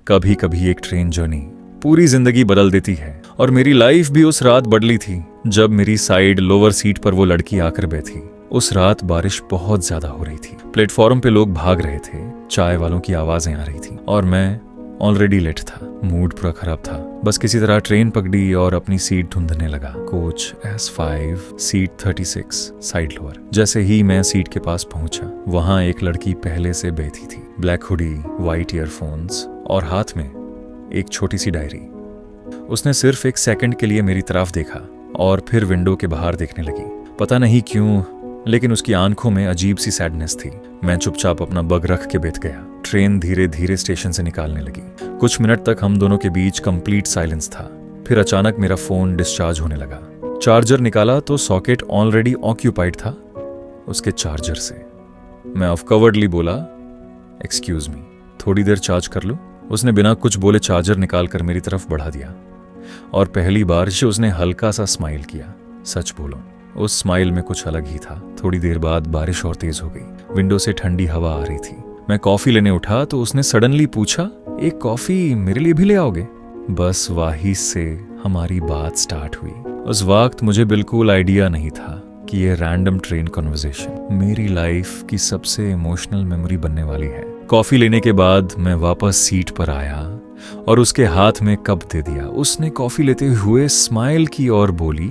कभी कभी एक ट्रेन जर्नी पूरी जिंदगी बदल देती है, और मेरी लाइफ भी उस रात बदली थी जब मेरी साइड लोअर सीट पर वो लड़की आकर बैठी। उस रात बारिश बहुत ज्यादा हो रही थी, प्लेटफॉर्म पे लोग भाग रहे थे, चाय वालों की आवाजें आ रही थी, और मैं ऑलरेडी लेट था। मूड पूरा खराब था। बस किसी तरह ट्रेन पकड़ी और अपनी सीट ढूंढने लगा। Coach S5 seat 36 side lower. जैसे ही मैं सीट के पास पहुंचा, वहां एक लड़की पहले से बैठी थी। ब्लैक हुडी, वाइट ईयरफोन्स और हाथ में एक छोटी सी डायरी। उसने सिर्फ एक सेकंड के लिए मेरी तरफ देखा और फिर विंडो के बाहर देखने लगी। पता नहीं क्यों, लेकिन उसकी आंखों में अजीब सी सैडनेस थी। मैं चुपचाप अपना बग रख के बैठ गया। ट्रेन धीरे धीरे स्टेशन से निकालने लगी। कुछ मिनट तक हम दोनों के बीच कंप्लीट साइलेंस था। फिर अचानक मेरा फोन डिस्चार्ज होने लगा। चार्जर निकाला तो सॉकेट ऑलरेडी ऑक्यूपाइड था उसके चार्जर से। मैं ऑफकवर्डली बोला, एक्सक्यूज मी, थोड़ी देर चार्ज कर लो। उसने बिना कुछ बोले चार्जर निकालकर मेरी तरफ बढ़ा दिया, और पहली बार से उसने हल्का सा स्माइल किया। सच बोलो, उस स्माइल में कुछ अलग ही था। थोड़ी देर बाद बारिश और तेज हो गई। विंडो से ठंडी हवा आ रही थी। मैं कॉफी लेने उठा तो उसने सडनली पूछा, एक कॉफी मेरे लिए भी ले आओगे? बस वहीं से हमारी बात स्टार्ट हुई। उस वक्त मुझे बिल्कुल आइडिया नहीं था कि ये रैंडम ट्रेन कन्वर्सेशन मेरी लाइफ की सबसे इमोशनल मेमोरी बनने वाली है। कॉफी लेने के बाद मैं वापस सीट पर आया और उसके हाथ में कप दे दिया। उसने कॉफी लेते हुए स्माइल की और बोली,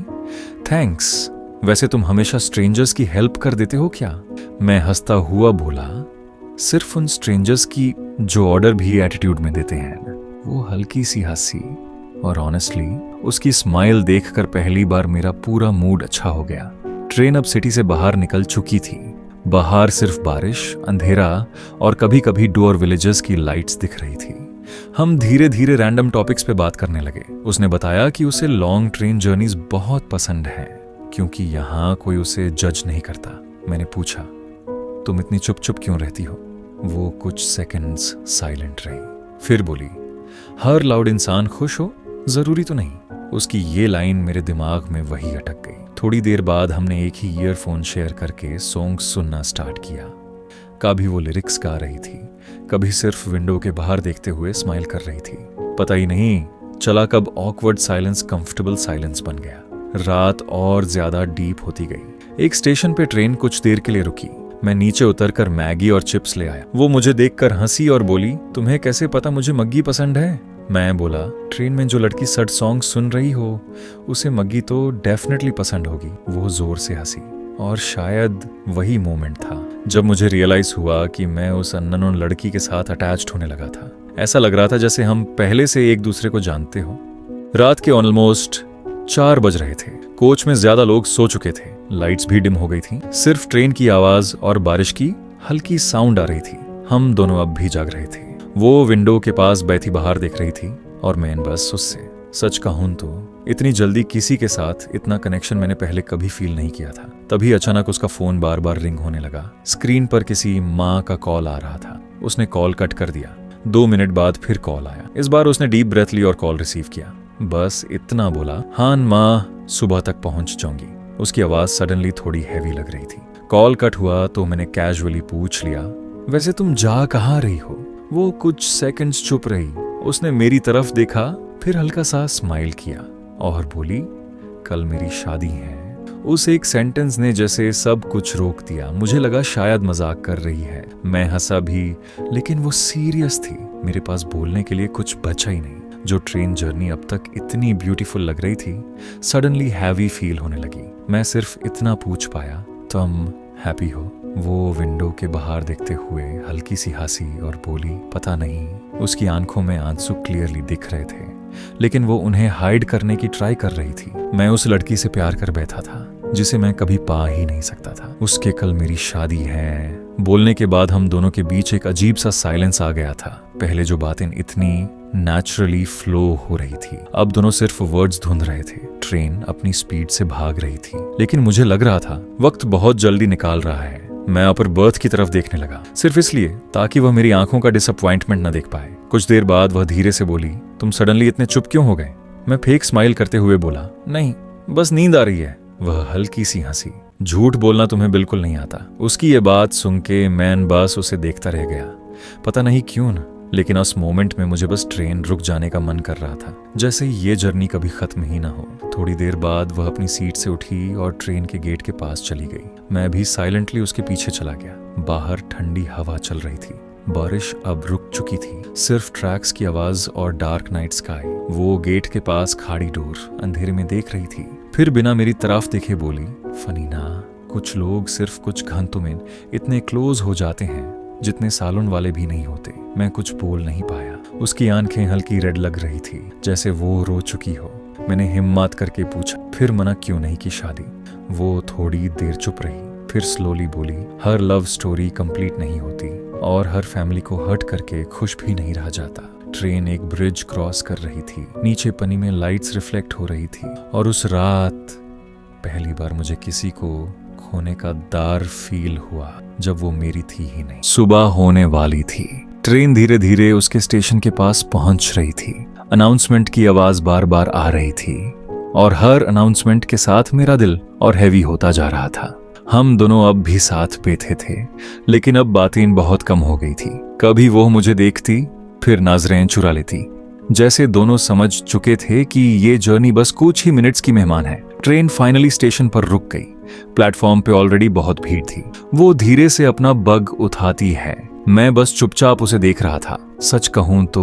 थैंक्स, वैसे तुम हमेशा स्ट्रेंजर्स की हेल्प कर देते हो क्या? मैं हंसता हुआ बोला, सिर्फ उन स्ट्रेंजर्स की जो ऑर्डर भी एटीट्यूड में देते हैं। वो हल्की सी हंसी, और ऑनेस्टली उसकी स्माइल देखकर पहली बार मेरा पूरा मूड अच्छा हो गया। ट्रेन अब सिटी से बाहर निकल चुकी थी। बाहर सिर्फ बारिश, अंधेरा और कभी कभी डोर विलेजेस की लाइट्स दिख रही थी। हम धीरे धीरे रैंडम टॉपिक्स पे बात करने लगे। उसने बताया कि उसे लॉन्ग ट्रेन जर्नीज बहुत पसंद है क्योंकि यहाँ कोई उसे जज नहीं करता। मैंने पूछा, तुम इतनी चुप चुप क्यों रहती हो? वो कुछ सेकंड्स साइलेंट रही, फिर बोली, हर लाउड इंसान खुश हो जरूरी तो नहीं। उसकी ये लाइन मेरे दिमाग में वही अटक गई। थोड़ी देर बाद हमने एक ही ईयरफोन शेयर करके सॉन्ग सुनना स्टार्ट किया। कभी वो लिरिक्स गा रही थी, कभी सिर्फ विंडो के बाहर देखते हुए स्माइल कर रही थी। पता ही नहीं चला कब ऑकवर्ड साइलेंस कंफर्टेबल साइलेंस बन गया। रात और ज्यादा डीप होती गई। एक स्टेशन पे ट्रेन कुछ देर के लिए रुकी। मैं नीचे उतरकर मैगी और चिप्स ले आया। वो मुझे देखकर हंसी और बोली, तुम्हें कैसे पता मुझे मग्गी पसंद है? मैं बोला, ट्रेन में जो लड़की सड सॉन्ग सुन रही हो उसे मग्गी तो डेफिनेटली पसंद होगी। वो जोर से हंसी, और शायद वही मोमेंट था जब मुझे रियलाइज हुआ कि मैं उस अननोन लड़की के साथ अटैच्ड होने लगा था। ऐसा लग रहा था जैसे हम पहले से एक दूसरे को जानते हो। रात के ऑलमोस्ट 4 बज रहे थे। कोच में ज्यादा लोग सो चुके थे। लाइट्स भी डिम हो गई थी। सिर्फ ट्रेन की आवाज और बारिश की हल्की साउंड आ रही थी। हम दोनों अब भी जाग रहे थे। वो विंडो के पास बैठी बाहर देख रही थी और मैं बस उससे। सच कहूं तो इतनी जल्दी किसी के साथ इतना कनेक्शन मैंने पहले कभी फील नहीं किया था। तभी अचानक उसका फोन बार बार रिंग होने लगा। स्क्रीन पर किसी माँ का कॉल आ रहा था। उसने कॉल कट कर दिया। 2 मिनट बाद फिर कॉल आया। इस बार उसने डीप ब्रेथ ली और कॉल रिसीव किया। बस इतना बोला, हाँ माँ, सुबह तक पहुंच जाऊंगी। उसकी आवाज सडनली थोड़ी हैवी लग रही थी। कॉल कट हुआ तो मैंने कैजुअली पूछ लिया, वैसे तुम जा कहाँ रही हो? वो कुछ सेकंड्स चुप रही। उसने मेरी तरफ देखा, फिर हल्का सा स्माइल किया और बोली, कल मेरी शादी है। उस एक सेंटेंस ने जैसे सब कुछ रोक दिया। मुझे लगा शायद मजाक कर रही है। मैं हंसा भी, लेकिन वो सीरियस थी। मेरे पास बोलने के लिए कुछ बचा ही नहीं। जो ट्रेन जर्नी अब तक इतनी ब्यूटीफुल लग रही थी, सडनली हैवी फील होने लगी। मैं सिर्फ इतना पूछ पाया, तुम हैप्पी हो? वो विंडो के बाहर देखते हुए हल्की सी हंसी और बोली, पता नहीं। उसकी आंखों में आंसू क्लियरली दिख रहे थे, लेकिन वो उन्हें हाइड करने की ट्राई कर रही थी। मैं उस लड़की से प्यार कर बैठा था जिसे मैं कभी पा ही नहीं सकता था। उसके कल मेरी शादी है बोलने के बाद हम दोनों के बीच एक अजीब सा साइलेंस आ गया था। पहले जो बातें इतनी नेचुरली फ्लो हो रही थी, अब दोनों सिर्फ वर्ड्स ढूंढ रहे थे। ट्रेन अपनी स्पीड से भाग रही थी, लेकिन मुझे लग रहा था वक्त बहुत जल्दी निकाल रहा है। मैं अपर बर्थ की तरफ देखने लगा, सिर्फ इसलिए ताकि वह मेरी आंखों का डिसअपॉइंटमेंट न देख पाए। कुछ देर बाद वह धीरे से बोली, तुम सडनली इतने चुप क्यों हो गए? मैं फेक स्माइल करते हुए बोला, नहीं, बस नींद आ रही है। वह हल्की सी हंसी, झूठ बोलना तुम्हें बिल्कुल नहीं आता। उसकी ये बात सुन के मैं बस उसे देखता रह गया। पता नहीं क्यों न लेकिन उस मोमेंट में मुझे बस ट्रेन रुक जाने का मन कर रहा था, जैसे ये जर्नी कभी खत्म ही ना हो। थोड़ी देर बाद वह अपनी सीट से उठी और ट्रेन के गेट के पास चली गई। मैं भी साइलेंटली उसके पीछे चला गया। बाहर ठंडी हवा चल रही थी, बारिश अब रुक चुकी थी, सिर्फ ट्रैक्स की आवाज और डार्क नाइट स्काई। वो गेट के पास खाड़ी डोर अंधेरे में देख रही थी, फिर बिना मेरी तरफ देखे बोली, फनीना, कुछ लोग सिर्फ कुछ घंटों में इतने क्लोज हो जाते हैं जितने सालों वाले भी नहीं होते। मैं कुछ बोल नहीं पाया। उसकी आंखें हल्की रेड लग रही थी, जैसे वो रो चुकी हो। मैंने हिम्मत करके पूछा, फिर मना क्यों नहीं की शादी? वो थोड़ी देर चुप रही, फिर स्लोली बोली, हर लव स्टोरी कंप्लीट नहीं होती और हर फैमिली को हर्ट करके खुश भी नहीं रह जाता। ट्रेन एक ब्रिज क्रॉस कर रही थी, नीचे पानी में लाइट्स रिफ्लेक्ट हो रही थी, और उस रात पहली बार मुझे किसी को खोने का डर फील हुआ जब वो मेरी थी ही नहीं। सुबह होने वाली थी। ट्रेन धीरे धीरे उसके स्टेशन के पास पहुंच रही थी। अनाउंसमेंट की आवाज बार बार आ रही थी और हर अनाउंसमेंट के साथ मेरा दिल और हैवी होता जा रहा था। हम दोनों अब भी साथ बैठे थे, लेकिन अब बातें बहुत कम हो गई थी। कभी वो मुझे देखती, फिर नजरें चुरा लेती, जैसे दोनों समझ चुके थे कि ये जर्नी बस कुछ ही मिनट्स की मेहमान है। ट्रेन फाइनली स्टेशन पर रुक गई। प्लेटफॉर्म पे ऑलरेडी बहुत भीड़ थी। वो धीरे से अपना बग उठाती है। मैं बस चुपचाप उसे देख रहा था। सच कहूं तो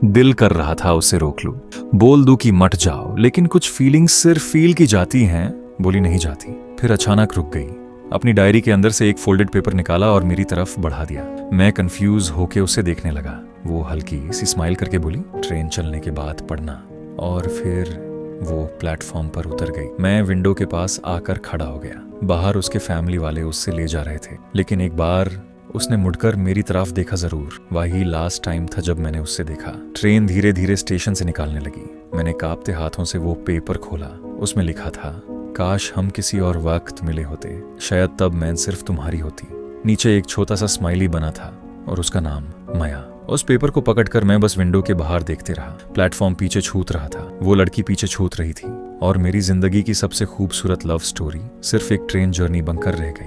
दिल कर रहा था उसे रोक लूं, बोल दूं कि मट जाओ, लेकिन कुछ फीलिंग्स सिर्फ फील की जाती हैं, बोली नहीं जाती। फिर अचानक रुक गई, अपनी डायरी के अंदर से एक फोल्डेड पेपर निकाला और मेरी तरफ बढ़ा दिया। मैं कंफ्यूज होके उसे देखने लगा। वो हल्की सी स्माइल करके बोली, ट्रेन चलने के बाद पढ़ना। और फिर वो प्लेटफॉर्म पर उतर गई। मैं विंडो के पास आकर खड़ा हो गया। बाहर उसके फैमिली वाले उससे ले जा रहे थे, लेकिन एक बार उसने मुड़कर मेरी तरफ देखा जरूर। वही लास्ट टाइम था जब मैंने उससे देखा। ट्रेन धीरे धीरे स्टेशन से निकालने लगी। मैंने कांपते हाथों से वो पेपर खोला। उसमें लिखा था, काश हम किसी और वक्त मिले होते, शायद तब मैं सिर्फ तुम्हारी होती। नीचे एक छोटा सा स्माइली बना था और उसका नाम माया। उस पेपर को पकड़कर मैं बस विंडो के बाहर देखते रहा। प्लेटफॉर्म पीछे छूट रहा था, वो लड़की पीछे छूट रही थी, और मेरी जिंदगी की सबसे खूबसूरत लव स्टोरी सिर्फ एक ट्रेन जर्नी बनकर रह गई।